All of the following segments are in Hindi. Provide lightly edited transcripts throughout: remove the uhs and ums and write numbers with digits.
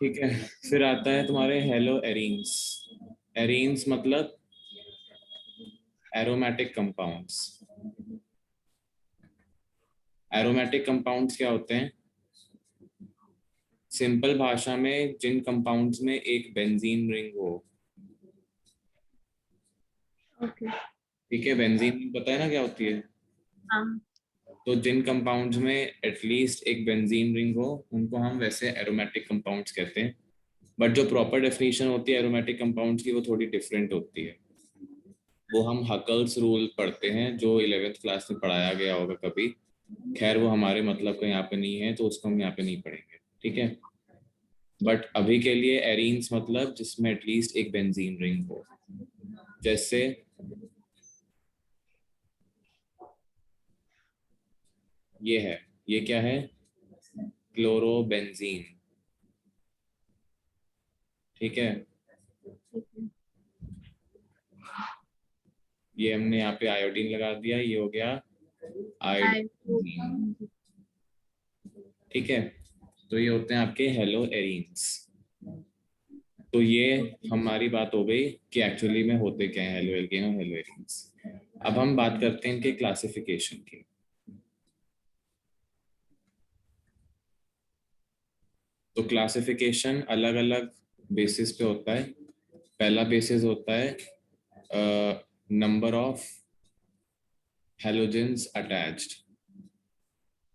ठीक है, फिर आता है तुम्हारे हेलो एरीन्स। एरीन्स मतलब एरोमेटिक कंपाउंड्स। एरोमेटिक कंपाउंड्स क्या होते हैं? सिंपल भाषा में जिन कंपाउंड्स में एक बेंजीन रिंग हो। ओके। ठीक है, बेंजीन रिंग पता है ना क्या होती है? हाँ। तो जिन कंपाउंड्स में एटलीस्ट एक बेंजीन रिंग हो उनको हम वैसे एरोमेटिक कंपाउंड्स कहते हैं। बट जो प्रॉपर डेफिनेशन होती है एरोमेटिक कंपाउंड्स की वो थोड़ी डिफरेंट होती है। वो हम हकल्स रूल पढ़ते हैं जो 11th क्लास में पढ़ाया गया होगा कभी। खैर वो हमारे मतलब का यहाँ पे नहीं है तो उसको हम यहाँ पे नहीं पढ़ेंगे। ठीक है, बट अभी के लिए एरीन्स मतलब जिसमें एटलीस्ट एक बेंजीन रिंग हो। जैसे ये है, ये क्या है? क्लोरोबेंजीन। ठीक है, ठीक है। ये हमने यहाँ पे आयोडीन लगा दिया, ये हो गया आइसो। आयोडीन। ठीक है, तो ये होते हैं आपके हेलो एरीन्स। तो ये हमारी बात हो गई कि एक्चुअली में होते क्या है हेलो एल्केन और हेलो एरीन्स। अब हम बात करते हैं इनके क्लासिफिकेशन की। तो क्लासिफिकेशन अलग अलग बेसिस पे होता है। पहला बेसिस होता है नंबर ऑफ हैलोजेंस अटैच्ड।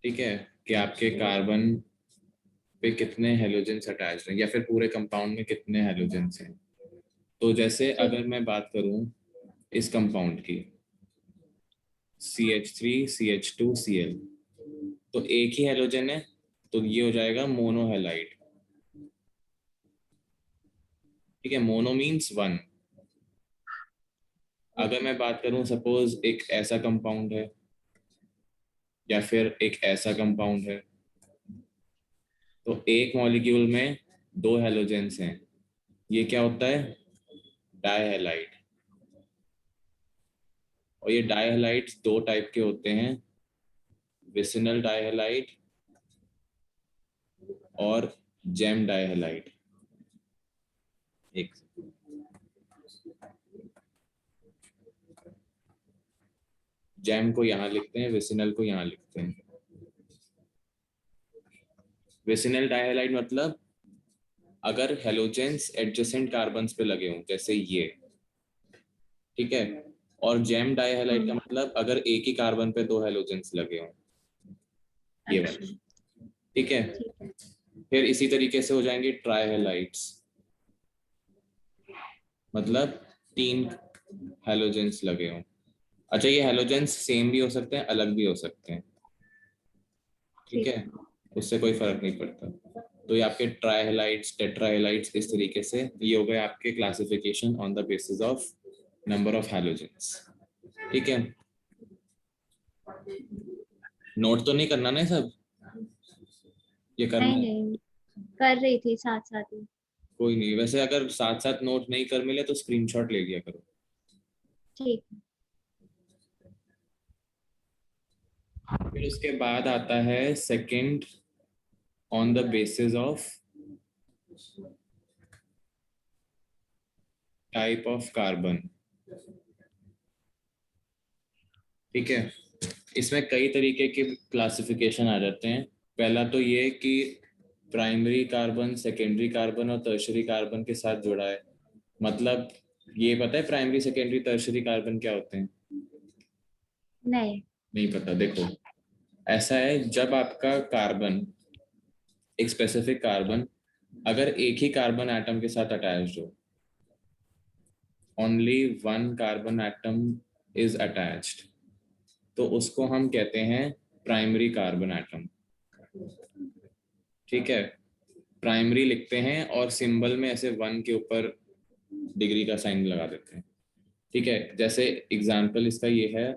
ठीक है, कि आपके कार्बन पे कितने हैलोजेंस अटैच्ड हैं या फिर पूरे कंपाउंड में कितने हैलोजेंस हैं। तो जैसे ठीक। अगर मैं बात करूं इस कंपाउंड की CH3 CH2 Cl, तो एक ही हैलोजन है तो ये हो जाएगा मोनोहेलाइड। ठीक है, मोनो मीन्स वन। अगर ओके। मैं बात करूं सपोज एक ऐसा कंपाउंड है या फिर एक ऐसा कंपाउंड है, तो एक मॉलिक्यूल में दो हैलोजेंस हैं, ये क्या होता है? डायहैलाइड। और ये डायहैलाइड्स दो टाइप के होते हैं, विसिनल डायहैलाइड और जेम डायहैलाइड। एक जेम को यहाँ लिखते हैं, विसिनल को यहाँ लिखते हैं। विसिनल डायहैलाइड मतलब अगर हेलोजेंस एडजेसेंट कार्बन्स पे लगे हों जैसे ये। ठीक है, और जेम डायहैलाइड का मतलब अगर एक ही कार्बन पे दो हेलोजेंस लगे हों, ये अच्छा। वाला। ठीक है, ठीक है। फिर इसी तरीके से हो जाएंगे ट्राइहैलाइड्स, मतलब तीन हेलोजेंस लगे हों। अच्छा, ये हेलोजेंस सेम भी हो सकते हैं अलग भी हो सकते हैं। ठीक ठीक है, है। उससे कोई फर्क नहीं पड़ता। तो ये आपके ट्राइहैलाइड्स टेट्राहैलाइड्स इस तरीके से ये हो गए आपके classification on the basis of number of halogens. ठीक है, नोट तो नहीं करना ना ये सब, ये करना नहीं है? नहीं, कर रही थी साथ साथ ही। कोई नहीं, वैसे अगर साथ साथ नोट नहीं कर मिले तो स्क्रीनशॉट ले लिया करो। ठीक है। फिर उसके बाद आता है second on the basis of type of carbon. ठीक है, इसमें कई तरीके के क्लासिफिकेशन आ जाते हैं। पहला तो ये कि प्राइमरी कार्बन सेकेंडरी कार्बन और टर्शरी कार्बन के साथ जुड़ा है। मतलब ये पता है प्राइमरी सेकेंडरी टर्शरी कार्बन क्या होते हैं? नहीं। नहीं पता? देखो, ऐसा है जब आपका कार्बन, एक स्पेसिफिक कार्बन अगर एक ही कार्बन एटम के साथ अटैच्ड हो, only one carbon atom is attached, तो उसको हम कहते हैं प्राइमरी कार्बन एटम। ठीक है, प्राइमरी लिखते हैं और सिंबल में ऐसे वन के ऊपर डिग्री का साइन लगा देते हैं। ठीक है, जैसे एग्जाम्पल इसका ये है,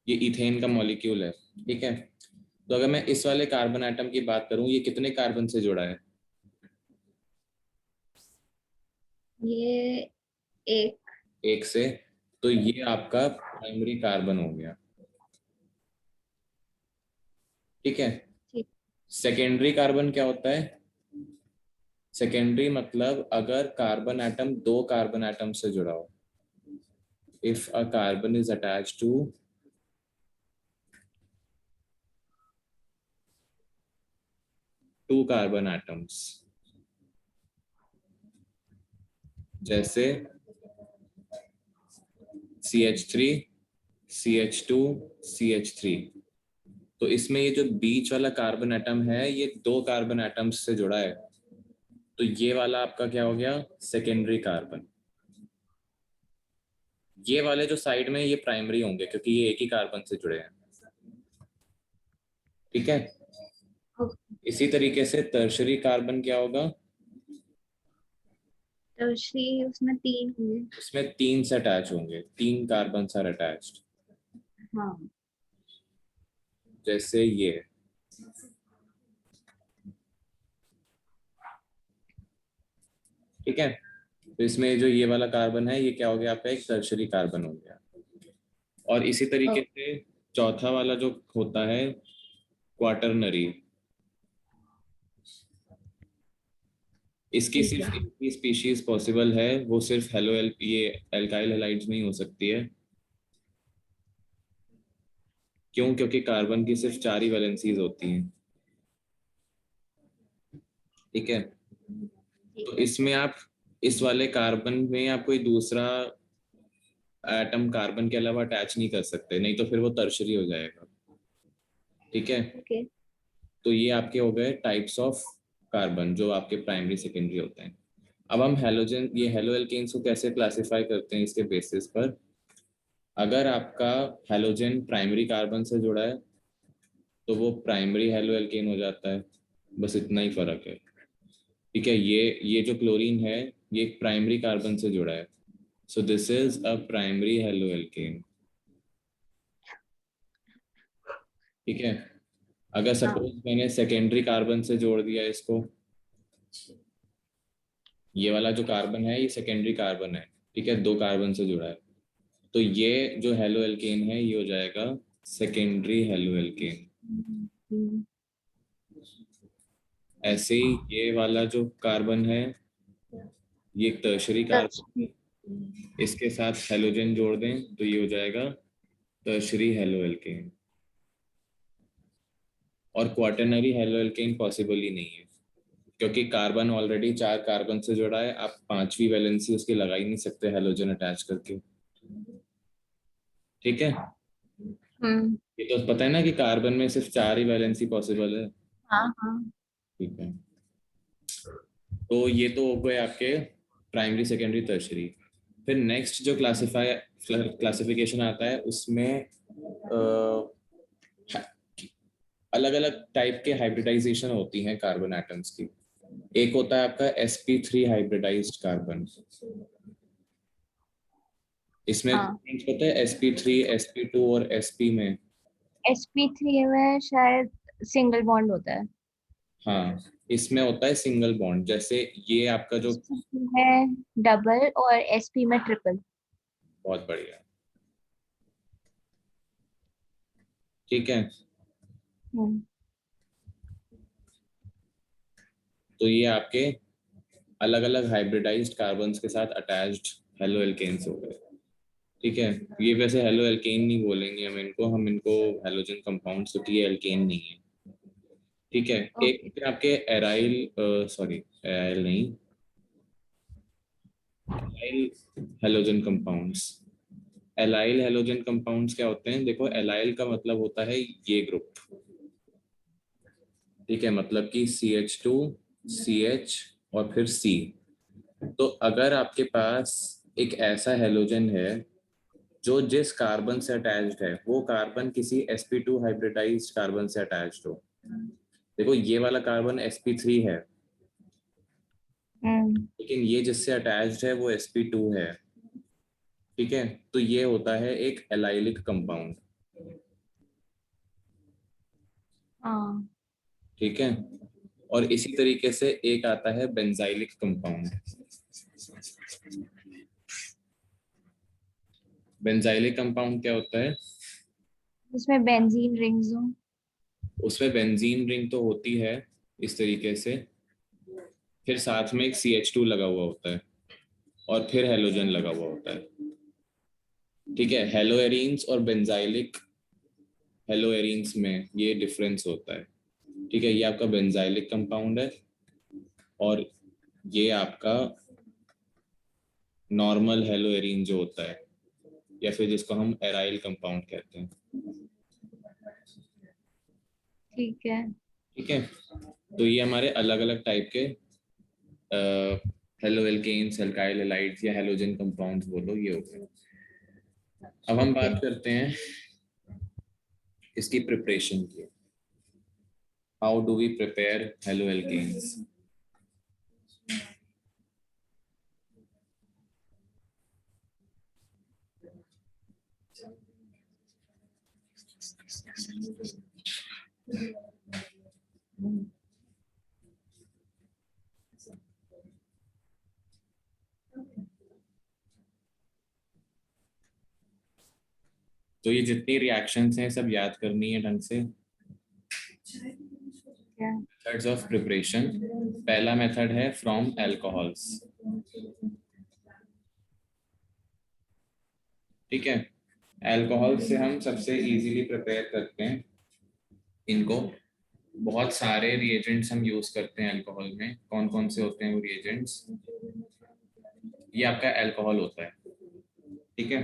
ये इथेन का मॉलिक्यूल है। ठीक है, तो अगर मैं इस वाले कार्बन एटम की बात करूं, ये कितने कार्बन से जुड़ा है? ये एक। एक से। तो ये आपका प्राइमरी कार्बन हो गया। ठीक है, ठीक। सेकेंडरी कार्बन क्या होता है? सेकेंडरी मतलब अगर कार्बन एटम दो कार्बन एटम से जुड़ा हो, if a carbon is attached to two carbon atoms, जैसे CH3 CH2 CH3, तो इसमें ये जो बीच वाला कार्बन एटम है ये दो कार्बन एटम्स से जुड़ा है, तो ये वाला आपका क्या हो गया? Secondary carbon. ये वाले जो साइड में ये प्राइमरी होंगे क्योंकि ये एक ही कार्बन से जुड़े हैं। ठीक है। इसी तरीके से टर्शरी कार्बन क्या होगा? तो श्री उसमें 3 हुए। इसमें तीन से अटैच होंगे, तीन कार्बन आर अटैच्ड, हाँ। जैसे ये। ठीक है। तो इसमें जो ये वाला कार्बन है ये क्या हो गया आपका? एक टर्शरी कार्बन हो गया। और इसी तरीके ओ, से चौथा वाला जो होता है क्वाटरनरी, इसकी ठीक सिर्फ है। एक ही स्पीशीज पॉसिबल है, वो सिर्फ हेलो एल ये एल्काइल हैलाइड्स में ही हो सकती है। क्यों? क्योंकि कार्बन की सिर्फ चार ही वैलेंसीज होती हैं। ठीक है। ठीक तो है। इसमें आप इस वाले कार्बन में आप कोई दूसरा एटम कार्बन के अलावा अटैच नहीं कर सकते, नहीं तो फिर वो टर्शरी हो जाएगा। ठीक है। ओके। तो ये आपके हो गए टाइप्स ऑफ कार्बन जो आपके प्राइमरी सेकेंडरी होते हैं। अब हम हेलोजन ये हेलो एल्केन्स को कैसे क्लासिफाई करते हैं? इसके बेसिस पर, अगर आपका हेलोजन प्राइमरी कार्बन से जुड़ा है तो वो प्राइमरी हेलो एल्केन हो जाता है, बस इतना ही फर्क है। ठीक है। ये जो क्लोरीन है ये एक प्राइमरी कार्बन से जुड़ा है, so this is a primary halo alkane. ठीक है। अगर हाँ। सपोज मैंने सेकेंडरी कार्बन से जोड़ दिया इसको, ये वाला जो कार्बन है ये सेकेंडरी कार्बन है, ठीक है, दो कार्बन से जुड़ा है, तो ये जो हेलो एल्केन है ये हो जाएगा सेकेंडरी हेलो एल्केन। हम्म, ऐसे ही ये वाला जो कार्बन है ये एक टर्शरी कार्बन तो है, इसके साथ हेलोजन जोड़ दें तो ये हो जाएगा टर्शरी हेलो एल्केन। और क्वाटरनरी हेलो एल्केन पॉसिबल ही नहीं है क्योंकि कार्बन ऑलरेडी चार कार्बन से जुड़ा है, आप पांचवी वैलेंसी उसकी लगा ही नहीं सकते हेलोजन अटैच करके। ठीक है। हम्म। ये तो पता है ना कि कार्बन में सिर्फ चार ही वैलेंसी पॉसिबल है। हाँ हाँ। ठीक है। तो ये तो हो गए आपके प्राइमरी सेकेंडरी टर्शरी। फिर नेक्स्ट जो क्लासिफिकेशन आता है उसमें अलग अलग टाइप के हाइब्रिडाइजेशन होती हैं कार्बन एटम्स की। एक होता है आपका sp3 हाइब्रिडाइज्ड कार्बन। इसमें हाँ। difference पता है sp3 sp2 और sp में? sp3 में शायद सिंगल बॉन्ड होता है। हाँ, इसमें होता है सिंगल बॉन्ड, जैसे ये आपका जो sp में डबल और sp में ट्रिपल। बहुत बढ़िया। ठीक है। हम्म। तो ये आपके अलग अलग हाइब्रिडाइज्ड कार्बन्स के साथ अटैच्ड हेलो एल्केन्स हो गए। ठीक है। ये वैसे हेलो एल्केन नहीं बोलेंगे हम इनको हेलोजन कंपाउंड्स, क्योंकि ये एल्केन नहीं है। ठीक है। एक ओके। होते हैं आपके एराइल, सॉरी एराइल नहीं, allyl halogen compounds. Allyl halogen compounds क्या होते हैं? देखो, एलाइल का मतलब होता है ये ग्रुप। ठीक है, मतलब कि CH2 CH और फिर C। तो अगर आपके पास एक ऐसा हेलोजन है जो जिस कार्बन से अटैच्ड है वो कार्बन किसी sp2 हाइब्रिडाइज्ड कार्बन से अटैच्ड हो, देखो ये वाला कार्बन sp3 है हम्म। लेकिन ये जिससे अटैच्ड है वो sp2 है। ठीक है। तो ये होता है एक एलाइलिक कंपाउंड। हाँ। ठीक है। और इसी तरीके से एक आता है बेंजाइलिक कंपाउंड। बेंजाइलिक कंपाउंड क्या होता है? इसमें बेंजीन रिंग्स हो। उसमें बेंजीन रिंग तो होती है इस तरीके से, फिर साथ में एक CH2 लगा हुआ होता है और फिर हेलोजन लगा हुआ होता है। ठीक है, हेलोएरीन्स और बेंजाइलिक हेलोएरीन्स में ये डिफरेंस होता है। ठीक है, ये आपका बेंजाइलिक कंपाउंड है और ये आपका नॉर्मल हेलोएरीन जो होता है, या फिर जिसको हम एराइल कंपाउंड कहते हैं। ठीक है। ठीक है, तो ये हमारे अलग अलग टाइप के हेलो एल्केन्स, एल्काइल हैलाइड्स या हेलोजन कंपाउंड्स बोलो, ये हो गए। अब हम ओके। बात करते हैं इसकी प्रिपरेशन की। How do we prepare halo alkanes? तो ये जितनी रिएक्शंस हैं सब याद करनी है ढंग से। मेथड्स ऑफ प्रिपरेशन, पहला मेथड है फ्रॉम अल्कोहल्स। ठीक है, अल्कोहल से हम सबसे इजीली प्रिपेयर करते हैं इनको। बहुत सारे रिएजेंट्स हम यूज करते हैं अल्कोहल में। कौन कौन से होते हैं वो रिएजेंट्स? ये आपका अल्कोहल होता है। ठीक है,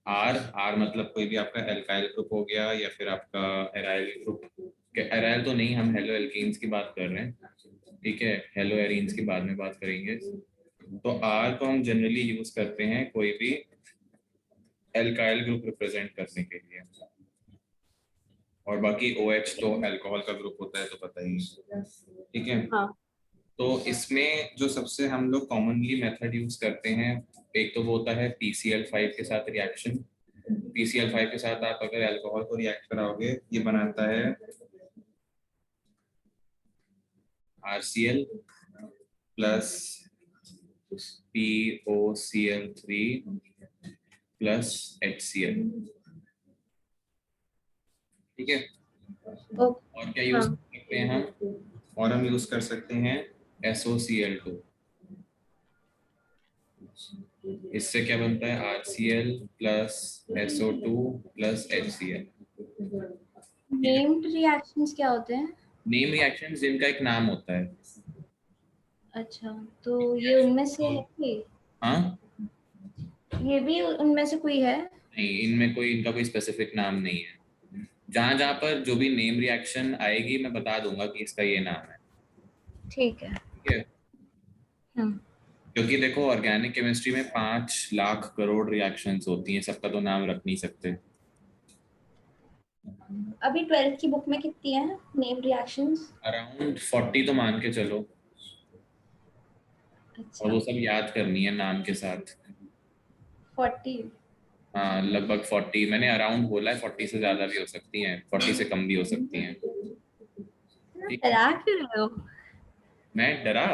आर आर मतलब कोई भी आपका एल्काइल ग्रुप हो गया या फिर आपका एराइल ग्रुप। एराइल तो नहीं, हम हेलो एल्कीन्स की बात कर रहे हैं। ठीक है, हेलो एरीन्स की बाद में बात करेंगे। तो आर को हम जनरली यूज करते हैं कोई भी एल्काइल ग्रुप रिप्रेजेंट करने के लिए, और बाकी OH तो अल्कोहल का ग्रुप होता है, तो पता ही है। ठीक है, हाँ। तो इसमें जो सबसे हम लोग कॉमनली मेथड यूज करते हैं, एक तो वो होता है PCl5 के साथ रिएक्शन। PCl5 के साथ आप अगर अल्कोहल को रिएक्ट कराओगे, ये बनाता है RCl plus POCl3 plus HCl। ठीक है, ओके। और क्या यूज हाँ। कर सकते हैं हम? और हम यूज कर सकते हैं SOCl2। इससे क्या बनता है? RCl plus SO2 plus HCl। Named reactions क्या होते हैं? नेम रिएक्शन जिनका एक नाम होता है। अच्छा, तो ये उनमें से है कि हाँ, ये भी उनमें से कोई है? नहीं, इनमें कोई इनका कोई स्पेसिफिक नाम नहीं है। जहां जहां पर जो भी नेम रिएक्शन आएगी मैं बता दूंगा कि इसका ये नाम है। ठीक है। ठीक है, हम्म। क्योंकि देखो ऑर्गेनिक केमिस्ट्री में 5 लाख करोड़ रिएक्शंस होती हैं, सबका तो नाम रख नहीं सकते। अभी 12th की बुक में कितनी है नेम रिएक्शंस? अराउंड 40 तो मान के चलो, और अच्छा। वो सब याद करनी है नाम के साथ। 40? हाँ, लगभग 40। मैंने अराउंड बोला है, 40 से ज्यादा भी हो सकती हैं, 40 से कम भी हो सकती हैं। ठीक है, डरा क्यों रहे हो? मैं डरा?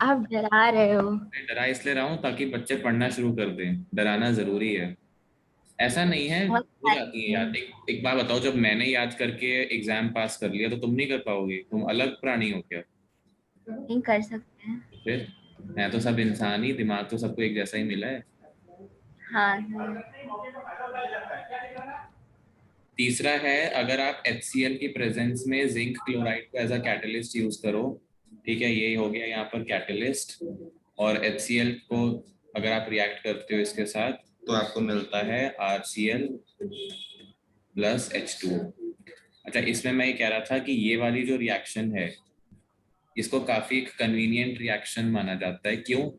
आप डरा रहे हो। मैं डरा इसलिए रहा हूँ ताकि बच्चे पढ़ना शुरू कर दें। डराना जरूरी है। ऐसा नहीं है, बहुत हो जाती है याद। एक बार बताओ, जब मैंने याद करके एग्जाम पास कर लिया तो तुम नहीं कर पाओगे? तुम अलग प्राणी हो क्या? नहीं कर सकते हैं। फिर मैं तो सब इंसान ही, दिमाग तो सबको एक जैसा ही मिला है। हाँ। तीसरा है, अगर आप HCl की प्रेजेंस में जिंक क्लोराइड को एज अ कैटलिस्ट यूज करो। ठीक है, यही हो गया यहाँ पर कैटलिस्ट। और HCl को अगर आप रिएक्ट करते हो इसके साथ, तो आपको मिलता है RCl प्लस H2O। अच्छा, इसमें मैं ये कह रहा था कि ये वाली जो रिएक्शन है, इसको काफी कन्वीनियंट रिएक्शन माना जाता है। क्यों?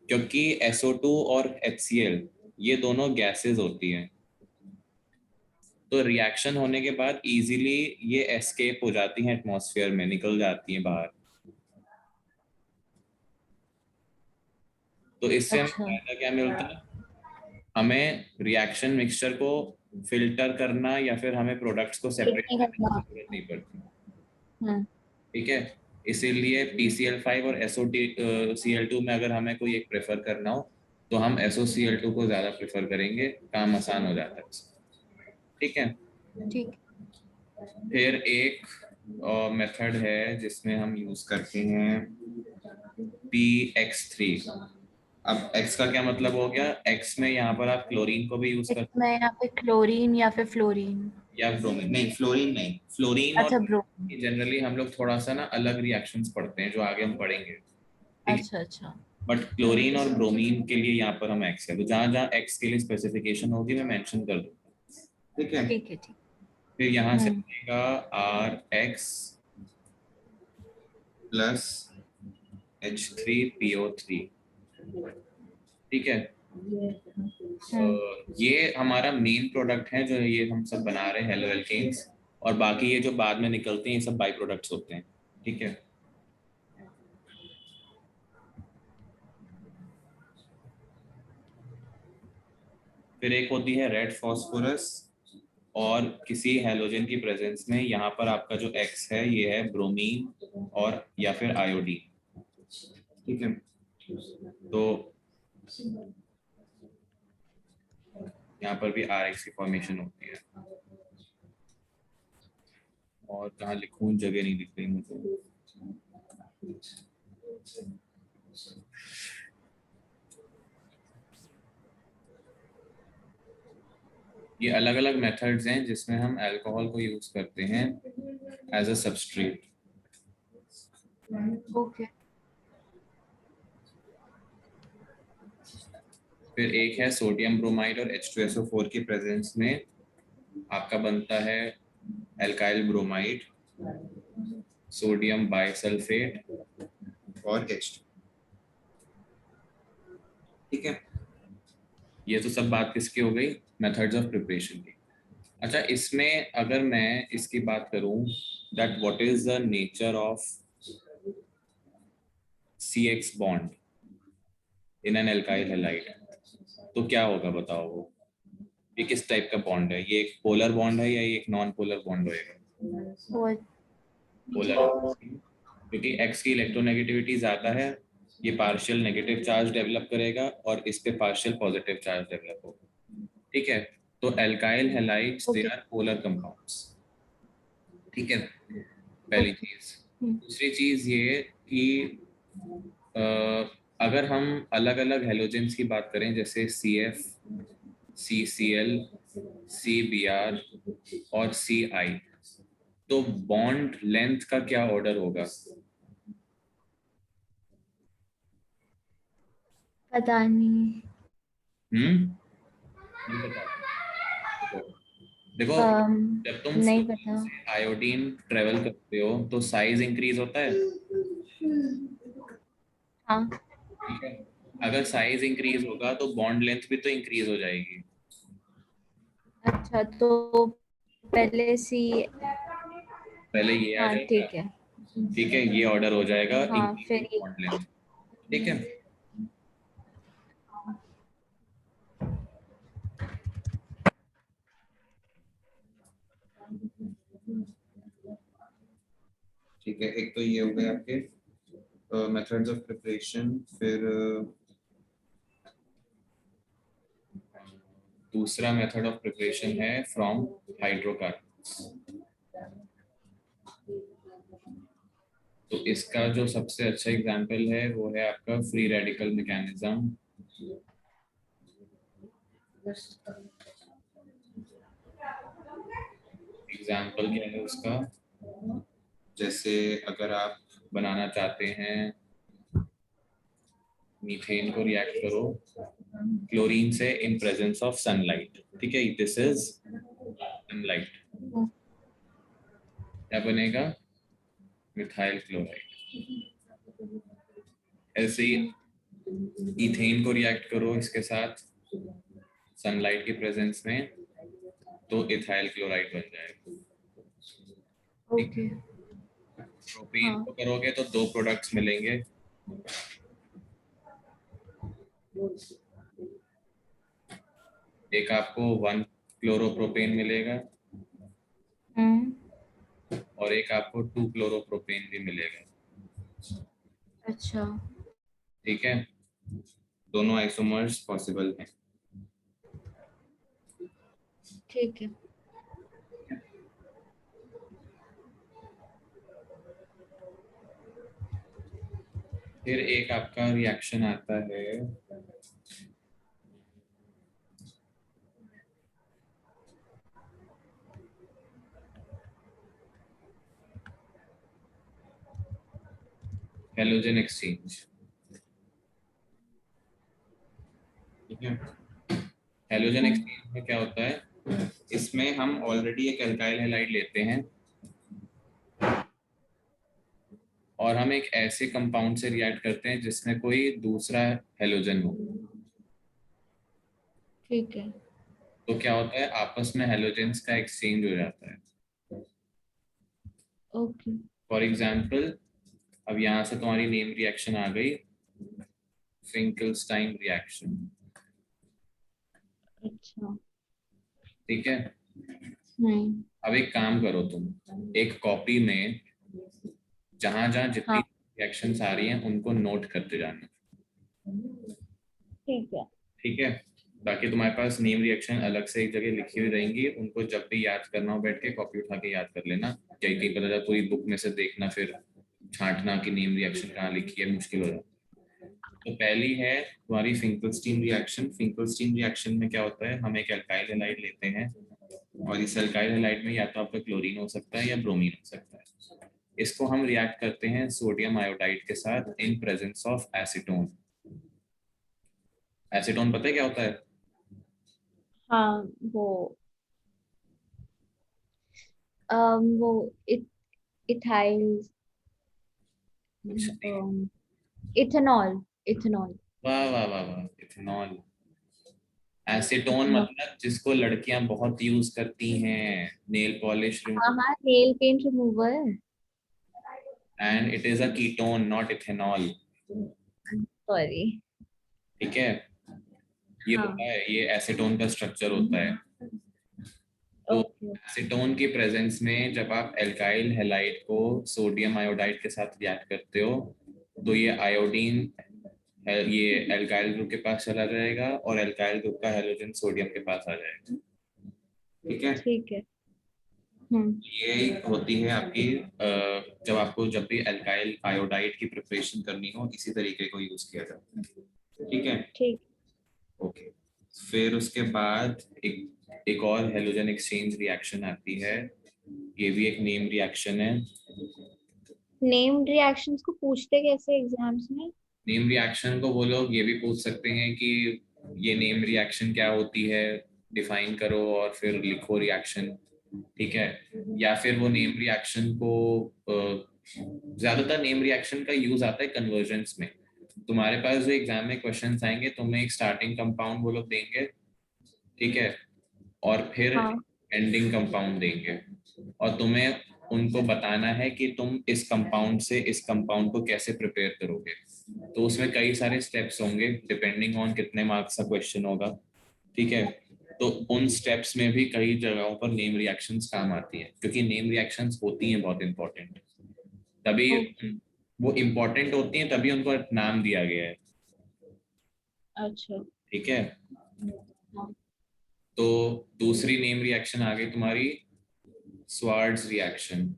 क्योंकि SO2 और HCl ये दोनों गैसेस होती हैं, तो रिएक्शन होने के बाद इजीली ये एस्केप हो जाती हैं, एटमॉस्फेयर में निकल जाती हैं बाहर। तो इससे हमें अच्छा। फायदा क्या मिलता है? हमें रिएक्शन मिक्सचर को फिल्टर करना या फिर हमें प्रोडक्ट्स को वेट सेपरेट नहीं करने की करना। जरूरत नहीं पड़ती। हम्म। ठीक है, इसीलिए PCl5 और SOCl2 में अगर हमें कोई एक प्रेफर करना हो, तो हम SOCl2 को ज्यादा प्रेफर करेंगे, काम आसान हो जाता है। ठीक है। ठीक। फिर एक मेथड है जिसमें हम यूज करते हैं PX3। अब X का क्या मतलब हो गया, X में यहाँ पर आप क्लोरीन को भी यूज करते मैं यहाँ पे क्लोरीन या फिर फ्लोरीन। हैं या ब्रोमीन, नहीं फ्लोरीन नहीं, फ्लोरीन और अच्छा ब्रोमीन। जनरली हम लोग थोड़ा सा ना अलग रिएक्शंस पढ़ते हैं जो आगे हम पढ़ेंगे, ठीक है। अच्छा अच्छा। बट क्लोरीन और ब्रोमीन के लिए यहाँ पर हम एक्स है, तो जहाँ जहाँ एक्स के लिए स्पेसिफिकेशन होगी मैं मेंशन कर दूंगा, ठीक है। ठीक है ठीक। फिर यहाँ से बनेगा RX प्लस H3PO3, ठीक है। ये हमारा मेन प्रोडक्ट है जो ये हम सब बना रहे हैं हेलो एल्केन्स, और बाकी ये जो बाद में निकलते हैं ये सब बाई प्रोडक्ट्स होते हैं, ठीक है। फिर एक होती है रेड फास्फोरस, और किसी हैलोजन की प्रेजेंस में यहाँ पर आपका जो X है ये है ब्रोमीन और या फिर आयोडीन, ठीक है। तो यहाँ पर भी RX की फॉर्मेशन होती है, और कहाँ लिखूं जगह नहीं दिख रही मुझे। ये अलग अलग मेथड्स हैं जिसमें हम अल्कोहल को यूज करते हैं एज अ सबस्ट्रेट। ओके। फिर एक है सोडियम ब्रोमाइड और H2SO4 की प्रेजेंस में आपका बनता है एल्काइल ब्रोमाइड, सोडियम बाइसल्फेट और H2, ठीक है। ये तो सब बात किसकी हो गई, मेथड्स ऑफ प्रिपरेशन की। अच्छा, इसमें अगर मैं इसकी बात करूं that what is the nature of CX bond in an alkyl halide, तो क्या होगा बताओ वो, ये किस टाइप का बॉन्ड है, ये एक पोलर बॉन्ड है या ये एक नॉन पोलर बॉन्ड होएगा। वो पोलर, क्योंकि X की इलेक्ट्रोनेगेटिविटी ज्यादा है, ये पार्शियल नेगेटिव चार्ज डेवलप करेगा और इस पे पार्शियल पॉजिटिव चार्ज डेवलप होगा, ठीक है। तो alkyl halides they okay. Are polar compounds, ठीक है, पहली ओके। चीज। दूसरी चीज ये कि अ, अगर हम अलग अलग हेलोजेंस की बात करें जैसे CF, CCl, CBr और CI, तो बॉन्ड लेंथ का क्या ऑर्डर होगा। पता नहीं। नहीं पता, देखो जब तुम नहीं फ्लोरीन पता। से आयोडीन ट्रेवल करते हो तो साइज इंक्रीज होता है, हाँ। ठीक है। अगर साइज इंक्रीज होगा तो बॉन्ड लेंथ भी तो इंक्रीज हो जाएगी। अच्छा तो पहले सी। पहले ये आ हाँ जाएगा, ठीक है। ठीक है, ये ऑर्डर हो जाएगा हाँ इंक्रीजिंग फिर ये। बॉन्ड लेंथ, ठीक है। ठीक है, एक तो ये हो गए आपके मेथड्स ऑफ प्रिपरेशन। फिर दूसरा मेथड ऑफ प्रिपरेशन है फ्रॉम हाइड्रोकार्बन। तो इसका जो सबसे अच्छा एग्जांपल है वो है आपका फ्री रेडिकल मैकेनिज्म। एग्जाम्पल क्या है उसका, जैसे अगर आप बनाना चाहते हैं मीथेन को रिएक्ट करो क्लोरीन से इन प्रेजेंस ऑफ सनलाइट, ठीक है, दिस इज सनलाइट, क्या बनेगा, मिथाइल क्लोराइड। ऐसे ही इथेन को रिएक्ट करो इसके साथ सनलाइट के प्रेजेंस में, तो इथाइल क्लोराइड बन जाएगा, ठीक ओके। है। प्रोपेन हाँ। को करोगे तो दो प्रोडक्ट्स मिलेंगे, एक आपको 1 क्लोरोप्रोपेन मिलेगा और एक आपको 2 क्लोरोप्रोपेन भी मिलेगा, अच्छा। ठीक है। दोनों आइसोमर्स पॉसिबल हैं। ठीक है। फिर एक आपका रिएक्शन आता है हेलोजन एक्सचेंज। ठीक है, हेलोजन हाँ एक्सचेंज में क्या होता है, इसमें हम ऑलरेडी एक एल्काइल हैलाइड लेते हैं और हम एक ऐसे कंपाउंड से रिएक्ट करते हैं जिसमें कोई दूसरा हेलोजन हो। ठीक है। तो क्या होता है, आपस में हेलोजेंस का एक्सचेंज हो जाता है। ओके। फॉर एग्जाम्पल, अब यहाँ से तुम्हारी नेम रिएक्शन आ गई, फिंकलस्टाइन रिएक्शन। अच्छा। ठीक है, हम्म। अब एक काम करो, तुम एक कॉपी में जहां जहां जितनी हाँ रिएक्शंस आ रही हैं उनको नोट करते जाना। ठीक है। ठीक है, ताकि तुम्हारे पास नेम रिएक्शन अलग से एक जगह लिखी हुई रहेंगी, उनको जब भी याद करना हो बैठ के कॉपी उठा के याद कर लेना। कहीं कहीं पता चला पूरी बुक में से देखना, फिर छांटना कि नेम रिएक्शन कहाँ लिखी है, मुश्किल हो जाता है। तो पहली है तुम्हारी फिंकलस्टीन रिएक्शन। फिंकलस्टीन रिएक्शन में क्या होता है, हम एक एल्काइल हैलाइड लेते हैं और इस एल्काइल हैलाइड में या तो आपका क्लोरीन हो सकता है या ब्रोमीन हो सकता है। इसको हम रिएक्ट करते हैं सोडियम आयोडाइड के साथ in presence of acetone. Acetone पता है क्या होता है? हाँ वो वो इथाइल कुछ नहीं। इथेनॉल। इथेनॉल। वाह वाह वाह वाह, इथेनॉल। Acetone ethanol. मतलब जिसको लड़कियां बहुत यूज करती हैं, नेल पॉलिश हाँ हाँ, nail paint remover. And it is a ketone not ethanol. Sorry. ठीक है, ये हाँ। होता है, ये एसीटोन का स्ट्रक्चर होता है। तो ओके। एसीटोन की प्रेजेंस में जब आप एल्काइल हैलाइड को सोडियम आयोडाइड के साथ रिएक्ट करते हो, तो ये आयोडीन ये एल्काइल ग्रुप के पास चला जाएगा और एल्काइल ग्रुप का हैलोजन सोडियम के पास आ जाएगा। ठीक है, ठीक है। हम्म। ये होती है आपकी जब आपको जब भी एल्काइल आयोडाइड की प्रिपरेशन करनी हो, इसी तरीके को यूज किया जाता है। ठीक है, ठीक। ओके। फिर उसके बाद एक और हेलोजन एक्सचेंज रिएक्शन आती है, ये भी एक नेम रिएक्शन है। नेम्ड रिएक्शंस को पूछते कैसे एग्जाम्स में? नेम रिएक्शन को वो लोग ये भी पूछ सकते हैं कि ये नेम रिएक्शन क्या होती है, डिफाइन करो और फिर लिखो रिएक्शन। ठीक है, या फिर वो नेम रिएक्शन को ज्यादातर नेम रिएक्शन का यूज आता है कन्वर्जेंस में। तुम्हारे पास जो एग्जाम में क्वेश्चंस आएंगे, तुम्हें एक स्टार्टिंग कंपाउंड वो लोग देंगे, ठीक है, और फिर हाँ। एंडिंग कंपाउंड देंगे, और तुम्हें उनको बताना है कि तुम इस कंपाउंड से इस कंपाउंड को कैसे प्रिपेयर करोगे। तो उसमें कई सारे स्टेप्स होंगे डिपेंडिंग ऑन कितने मार्क्स का क्वेश्चन होगा। ठीक है, तो उन स्टेप्स में भी कई जगहों पर नेम रिएक्शंस काम आती है, क्योंकि नेम रिएक्शंस होती हैं बहुत इंपॉर्टेंट, तभी ओके। वो इंपॉर्टेंट होती हैं, तभी उनको नाम दिया गया है। अच्छा। ठीक है, हाँ। तो दूसरी नेम रिएक्शन आ गई तुम्हारी स्वार्ट्ज रिएक्शन।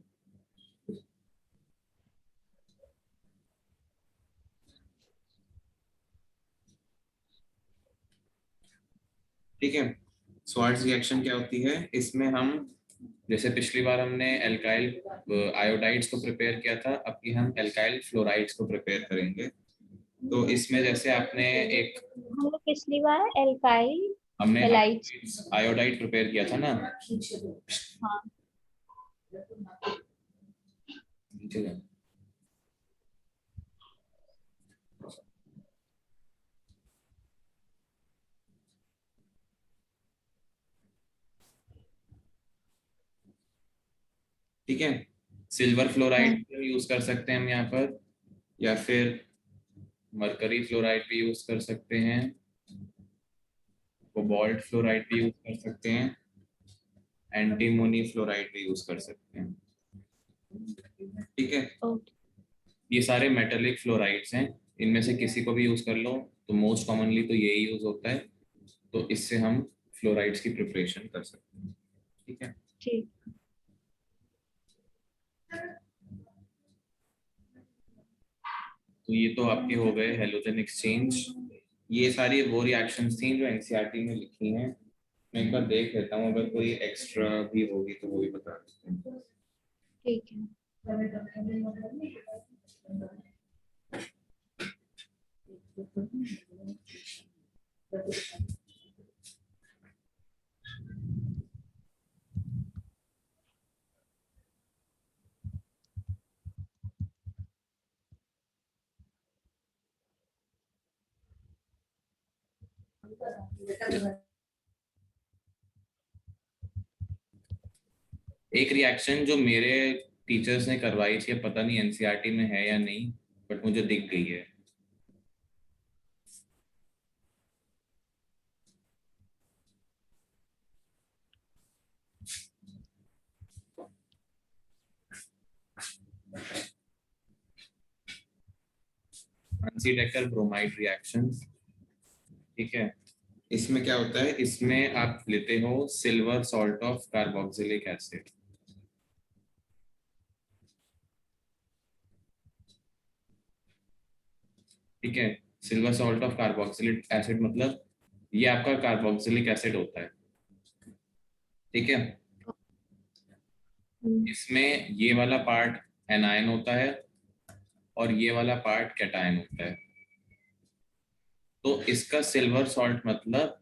ठीक है, स्वार्ट्ज रिएक्शन क्या होती है, इसमें हम जैसे पिछली बार हमने एल्काइल आयोडाइड्स को प्रिपेयर किया था, अब की हम एल्काइल फ्लोराइड्स को प्रिपेयर करेंगे। तो इसमें जैसे आपने एक हमने पिछली बार एल्काइल हमने हेलाइट्स। आयोडाइड प्रिपेयर किया था ना। हाँ। नीचे जाओ। ठीक है, सिल्वर फ्लोराइड हम्म। यूज कर सकते हैं हम यहाँ पर, या फिर मरकरी फ्लोराइड भी यूज कर सकते हैं, कोबाल्ट फ्लोराइड भी यूज कर सकते हैं, एंटीमोनी फ्लोराइड भी यूज कर सकते हैं। ठीक है, ओके। ये सारे मेटेलिक फ्लोराइड्स हैं, इनमें से किसी को भी यूज कर लो, तो मोस्ट कॉमनली तो यही यूज होता है। तो इससे हम फ्लोराइड्स की प्रिपरेशन कर सकते हैं। ठीक है, ठीक। तो तो ये तो आपके हो गए हेलोजन एक्सचेंज। ये सारी वो रिएक्शंस थी जो एनसीईआरटी में लिखी हैं। मैं एक बार देख लेता हूँ, अगर कोई एक्स्ट्रा भी होगी तो वो भी बता देते हैं। ठीक है। एक रिएक्शन जो मेरे टीचर्स ने करवाई थी, अब पता नहीं एनसीईआरटी में है या नहीं, बट मुझे दिख गई है। हंसी डेकर ब्रोमाइड रिएक्शन। ठीक है, इसमें क्या होता है, इसमें आप लेते हो silver salt of carboxylic acid. ठीक है, silver salt of carboxylic acid मतलब ये आपका कार्बोक्सिलिक एसिड होता है। ठीक है, इसमें ये वाला पार्ट एनायन होता है और ये वाला पार्ट कैटायन होता है। तो इसका सिल्वर सॉल्ट मतलब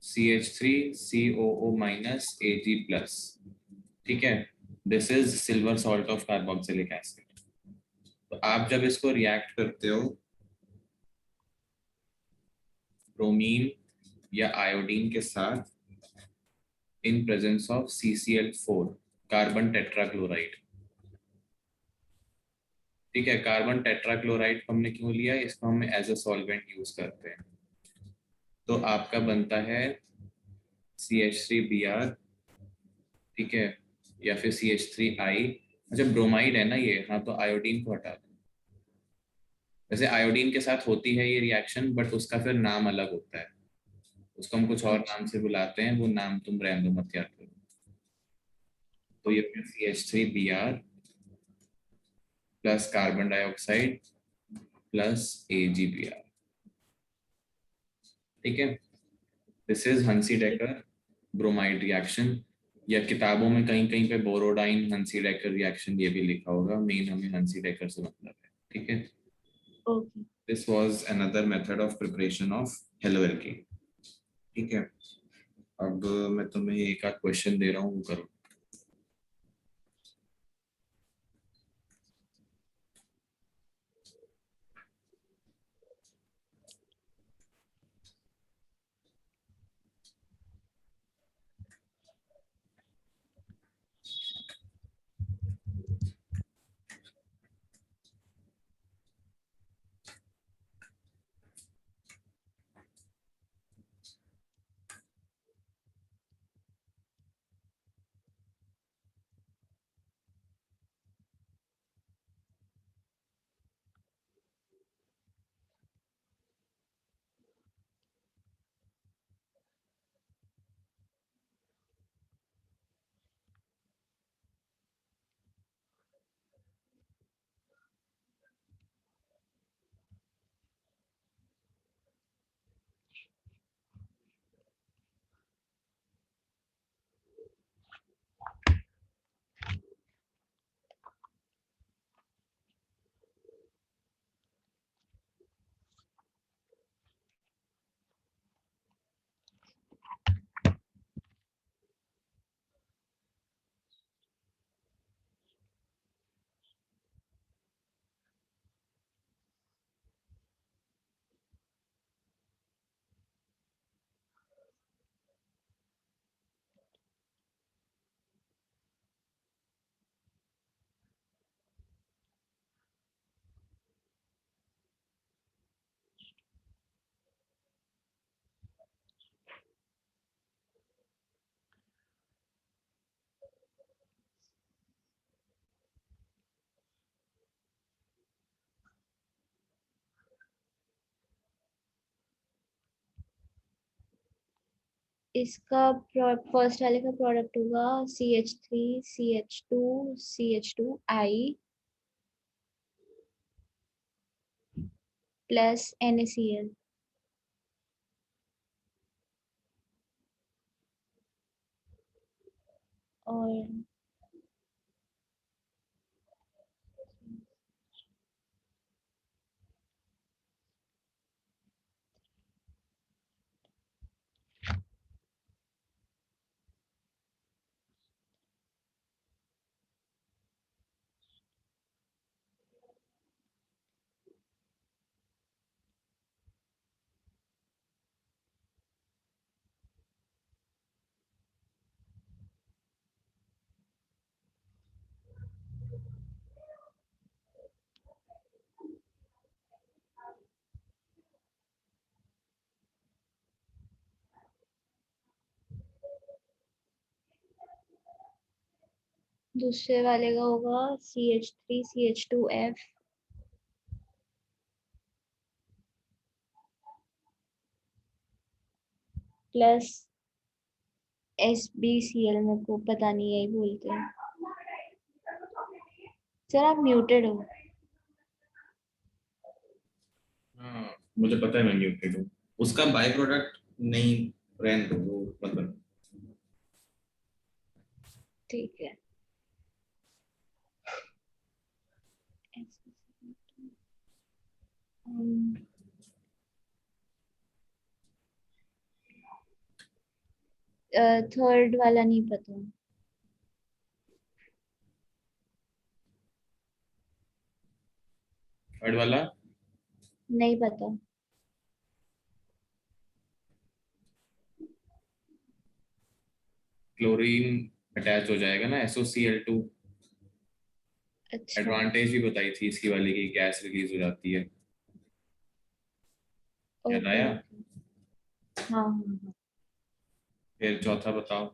CH3COO माइनस Ag प्लस। ठीक है, this is silver salt of carboxylic acid. तो आप जब इसको रिएक्ट करते हो ब्रोमीन या आयोडीन के साथ in presence of CCl4 carbon tetrachloride. ठीक है, कार्बन टेट्राक्लोराइड को हमने क्यों लिया, इसको हम एज अ सॉल्वेंट यूज करते हैं। तो आपका बनता है CH3Br। ठीक है, या फिर CH3I। अच्छा, ब्रोमाइड है ना ये, हाँ, तो आयोडीन को हटा दो। वैसे आयोडीन के साथ होती है ये रिएक्शन, बट उसका फिर नाम अलग होता है, उसको हम कुछ और अच्छा। नाम से बुलाते हैं, वो नाम तुम रहने दो, मत याद करो। तो ये फिर CH3Br plus carbon dioxide plus AgBr। ठीक है, दिस इज हंसी डेकर ब्रोमाइड रिएक्शन। या किताबों में कहीं कहीं पे बोरोडाइन हंसी डेकर रिएक्शन ये भी लिखा होगा, मेन हमें हंसी डेकर से मतलब है। ठीक है, okay. This was another method of preparation of halo alkane. ठीक है, अब मैं तुम्हें एक आध क्वेश्चन दे रहा हूँ, वो करो। इसका फर्स्ट वाले का प्रोडक्ट होगा CH3CH2CH2I प्लस NaCl और दूसरे वाले का होगा CH3CH2F प्लस SbCl, मेरे को पता नहीं, यही बोलते हैं। सर आप म्यूटेड हो। हाँ मुझे पता है मैं म्यूटेड हूँ। उसका बाय प्रोडक्ट नहीं, रहने दो वो मतलब। ठीक है। थर्ड वाला नहीं पता। थर्ड वाला नहीं पता। क्लोरीन अटैच हो जाएगा ना, SOCl2। अच्छा। एडवांटेज भी बताई थी इसकी वाली की, गैस रिलीज हो जाती है। याद ओके आया? ओके। हाँ हाँ हाँ। फिर चौथा बताओ।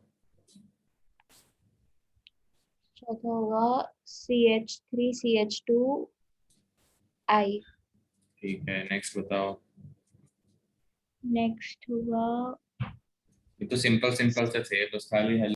चौथा होगा CH3CH2I। ठीक है, नेक्स्ट बताओ। नेक्स्ट होगा ये तो सिंपल सिंपल से थे, बस खाली